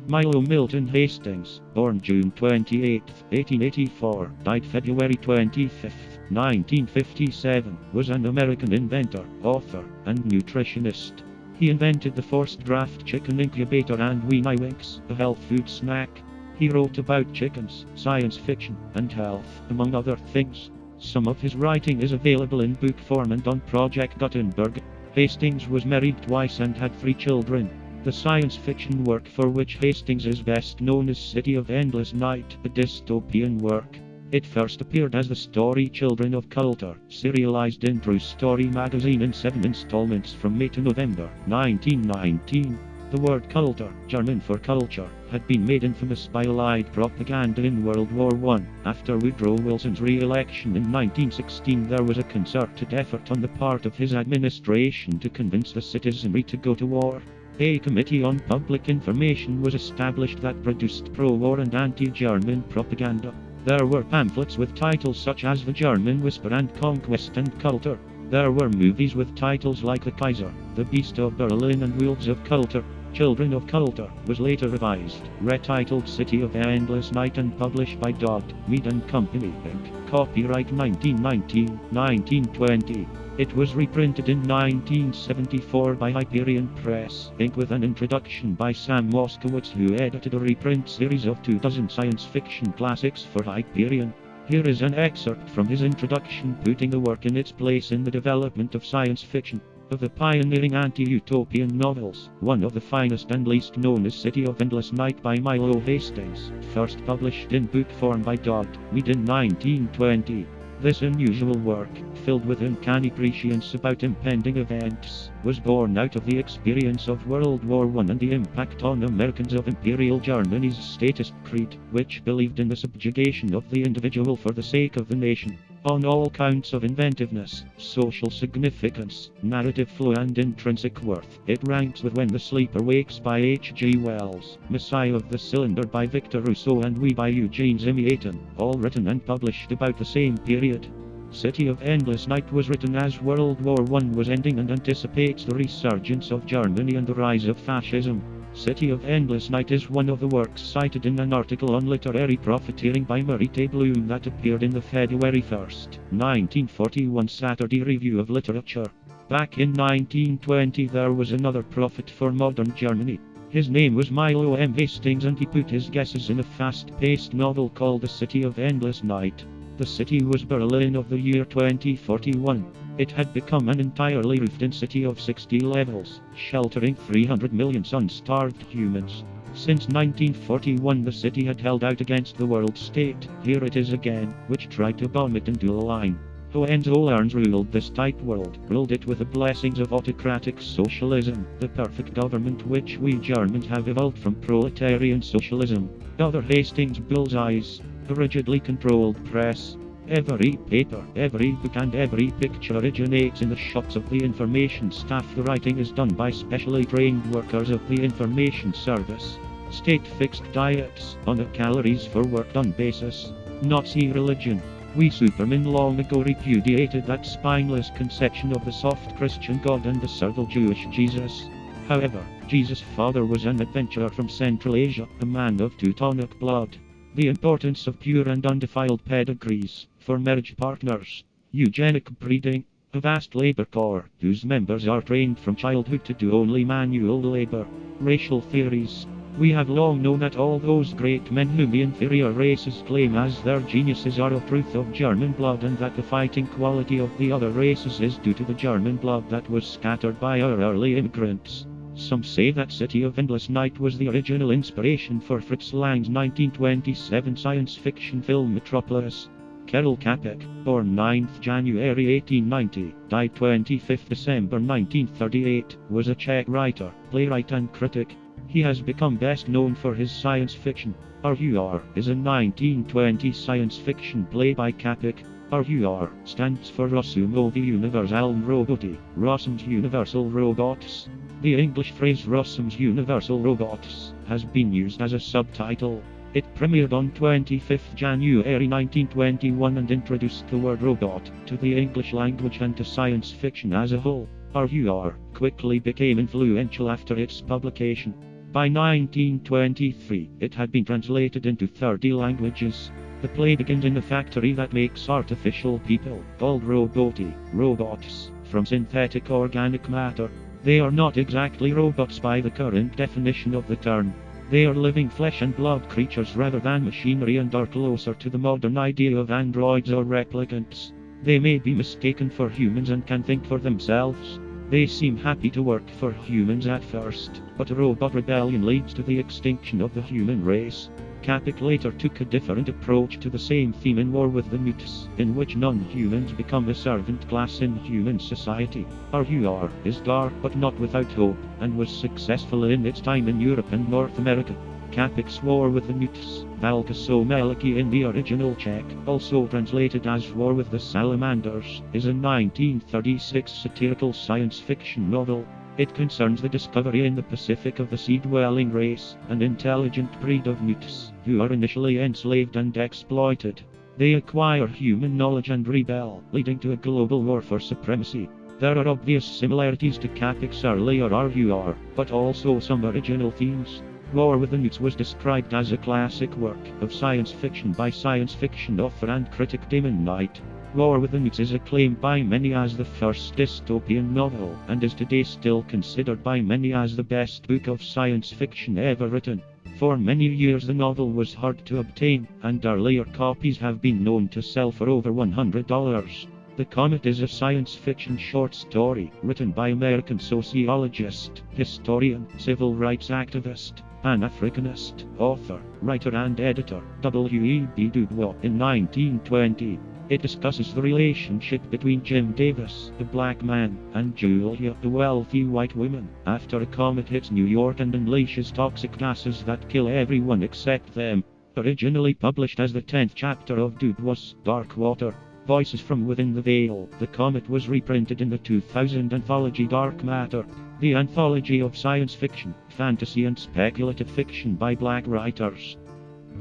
Milo Milton Hastings, born June 28, 1884, died February 25, 1957, was an American inventor, author, and nutritionist. He invented the forced draft chicken incubator and Weeniewinks, a health food snack. He wrote about chickens, science fiction, and health, among other things. Some of his writing is available in book form and on Project Gutenberg. Hastings was married twice and had 3 children. The science fiction work for which Hastings is best known is City of Endless Night, a dystopian work. It first appeared as the story Children of Culture, serialized in True Story magazine in 7 installments from May to November 1919. The word culture, German for culture, had been made infamous by Allied propaganda in World War I. After Woodrow Wilson's re-election in 1916, there was a concerted effort on the part of his administration to convince the citizenry to go to war. A committee on public information was established that produced pro-war and anti-German propaganda. There were pamphlets with titles such as The German Whisper and Conquest and Culture. There were movies with titles like The Kaiser, The Beast of Berlin and Wolves of Culture. Children of Culture was later revised, retitled City of Endless Night and published by Dodd, Mead & Company, Inc., copyright 1919-1920. It was reprinted in 1974 by Hyperion Press, Inc. with an introduction by Sam Moskowitz, who edited a reprint series of 24 science fiction classics for Hyperion. Here is an excerpt from his introduction, putting the work in its place in the development of science fiction. Of the pioneering anti-utopian novels, one of the finest and least known is City of Endless Night by Milo Hastings, first published in book form by Dodd, Mead in 1920. This unusual work, filled with uncanny prescience about impending events, was born out of the experience of World War I and the impact on Americans of Imperial Germany's statist creed, which believed in the subjugation of the individual for the sake of the nation. On all counts of inventiveness, social significance, narrative flow and intrinsic worth, it ranks with When the Sleeper Wakes by H.G. Wells, Messiah of the Cylinder by Victor Rousseau and We by Eugene Simiatin, all written and published about the same period. City of Endless Night was written as World War I was ending and anticipates the resurgence of Germany and the rise of fascism. City of Endless Night is one of the works cited in an article on literary profiteering by Murray T. Bloom that appeared in the February 1, 1941 Saturday Review of Literature. Back in 1920 there was another prophet for modern Germany. His name was Milo M. Hastings and he put his guesses in a fast-paced novel called The City of Endless Night. The city was Berlin of the year 2041. It had become an entirely roofed-in city of 60 levels, sheltering 300 million sun-starved humans. Since 1941 the city had held out against the world state, here it is again, which tried to bomb it into a line. Hohenzollerns ruled this tight world, ruled it with the blessings of autocratic socialism, the perfect government which we Germans have evolved from proletarian socialism. Other Hastings bullseyes, a rigidly controlled press. Every paper, every book and every picture originates in the shops of the information staff. The writing is done by specially trained workers of the information service. State-fixed diets, on a calories for work done basis. Nazi religion. We Supermen long ago repudiated that spineless conception of the soft Christian God and the servile Jewish Jesus. However, Jesus' father was an adventurer from Central Asia, a man of Teutonic blood. The importance of pure and undefiled pedigrees for marriage partners. Eugenic breeding. A vast labor corps, whose members are trained from childhood to do only manual labor. Racial theories. We have long known that all those great men whom the inferior races claim as their geniuses are of truth of German blood, and that the fighting quality of the other races is due to the German blood that was scattered by our early immigrants. Some say that City of Endless Night was the original inspiration for Fritz Lang's 1927 science fiction film Metropolis. Karel Capek, born 9th January 1890, died 25th December 1938, was a Czech writer, playwright and critic. He has become best known for his science fiction. R.U.R. is a 1920 science fiction play by Capek. R.U.R. stands for Rossum o the Universalen Roboti, Rossum's Universal Robots. The English phrase Rossum's Universal Robots has been used as a subtitle. It premiered on 25th January 1921 and introduced the word robot to the English language and to science fiction as a whole. R.U.R. quickly became influential after its publication. By 1923, it had been translated into 30 languages. The play begins in a factory that makes artificial people, called robots, from synthetic organic matter. They are not exactly robots by the current definition of the term. They are living flesh and blood creatures rather than machinery and are closer to the modern idea of androids or replicants. They may be mistaken for humans and can think for themselves. They seem happy to work for humans at first, but a robot rebellion leads to the extinction of the human race. Capek later took a different approach to the same theme in War with the Newts, in which non-humans become a servant class in human society. R.U.R. is dark but not without hope, and was successful in its time in Europe and North America. Capek's War with the Newts, Walka so Meliki in the original Czech, also translated as War with the Salamandres, is a 1936 satirical science fiction novel. It concerns the discovery in the Pacific of the sea-dwelling race, an intelligent breed of newts, who are initially enslaved and exploited. They acquire human knowledge and rebel, leading to a global war for supremacy. There are obvious similarities to Capek's earlier R.U.R, but also some original themes. War with the Newts was described as a classic work of science fiction by science fiction author and critic Damon Knight. War with the Newts is acclaimed by many as the first dystopian novel, and is today still considered by many as the best book of science fiction ever written. For many years the novel was hard to obtain, and earlier copies have been known to sell for over $100. The Comet is a science fiction short story, written by American sociologist, historian, civil rights activist, Pan-Africanist, author, writer and editor, W.E.B. DuBois in 1920. It discusses the relationship between Jim Davis, the black man, and Julia, the wealthy white woman, after a comet hits New York and unleashes toxic gases that kill everyone except them. Originally published as the 10th chapter of DuBois' Dark Water, Voices from Within the Veil, the Comet was reprinted in the 2000 anthology Dark Matter, the anthology of science fiction, fantasy and speculative fiction by black writers.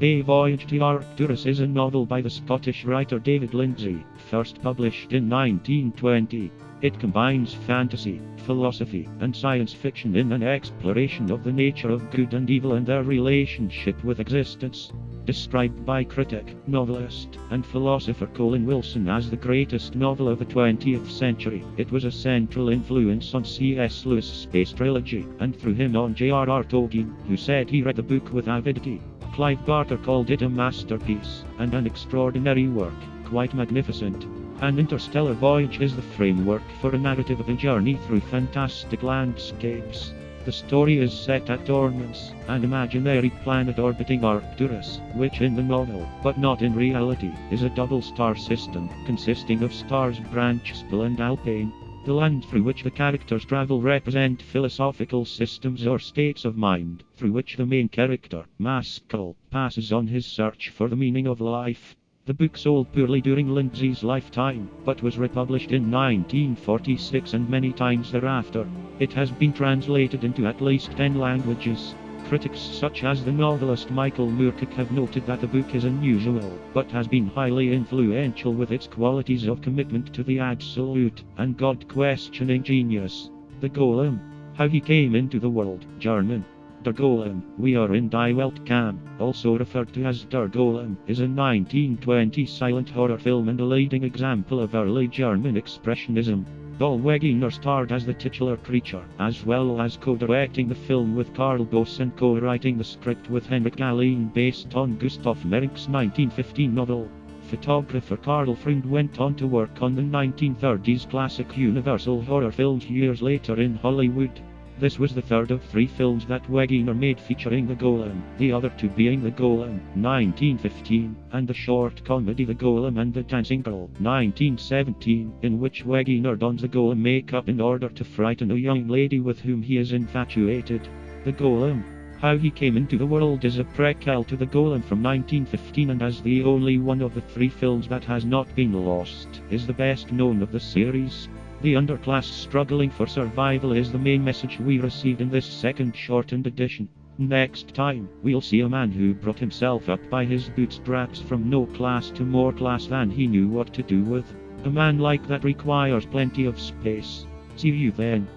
A Voyage to Arcturus is a novel by the Scottish writer David Lindsay, first published in 1920. It combines fantasy, philosophy, and science fiction in an exploration of the nature of good and evil and their relationship with existence. Described by critic, novelist, and philosopher Colin Wilson as the greatest novel of the 20th century, it was a central influence on C.S. Lewis' space trilogy, and through him on J.R.R. Tolkien, who said he read the book with avidity. Clive Barker called it a masterpiece, and an extraordinary work, quite magnificent. An interstellar voyage is the framework for a narrative of a journey through fantastic landscapes. The story is set at Dormans, an imaginary planet orbiting Arcturus, which in the novel, but not in reality, is a double star system, consisting of stars Branchspil and Alpine. The land through which the characters travel represent philosophical systems or states of mind, through which the main character, Maskell, passes on his search for the meaning of life. The book sold poorly during Lindsay's lifetime, but was republished in 1946 and many times thereafter. It has been translated into at least 10 languages. Critics such as the novelist Michael Moorcock have noted that the book is unusual, but has been highly influential with its qualities of commitment to the absolute, and God-questioning genius. The Golem. How he came into the world, German. Der Golem, We Are in Die Welt kam, also referred to as Der Golem, is a 1920 silent horror film and a leading example of early German expressionism. Paul Wegener starred as the titular creature, as well as co-directing the film with Karl Boss and co-writing the script with Henrik Galeen based on Gustav Mehring's 1915 novel. Photographer Karl Freund went on to work on the 1930s classic Universal horror films years later in Hollywood. This was the third of 3 films that Wegener made featuring the Golem, the other 2 being The Golem, 1915, and the short comedy The Golem and the Dancing Girl, 1917, in which Wegener dons the Golem makeup in order to frighten a young lady with whom he is infatuated. The Golem. How he came into the world is a prequel to The Golem from 1915 and as the only one of the 3 films that has not been lost, is the best known of the series. The underclass struggling for survival is the main message we received in this second shortened edition. Next time, we'll see a man who brought himself up by his bootstraps from no class to more class than he knew what to do with. A man like that requires plenty of space. See you then.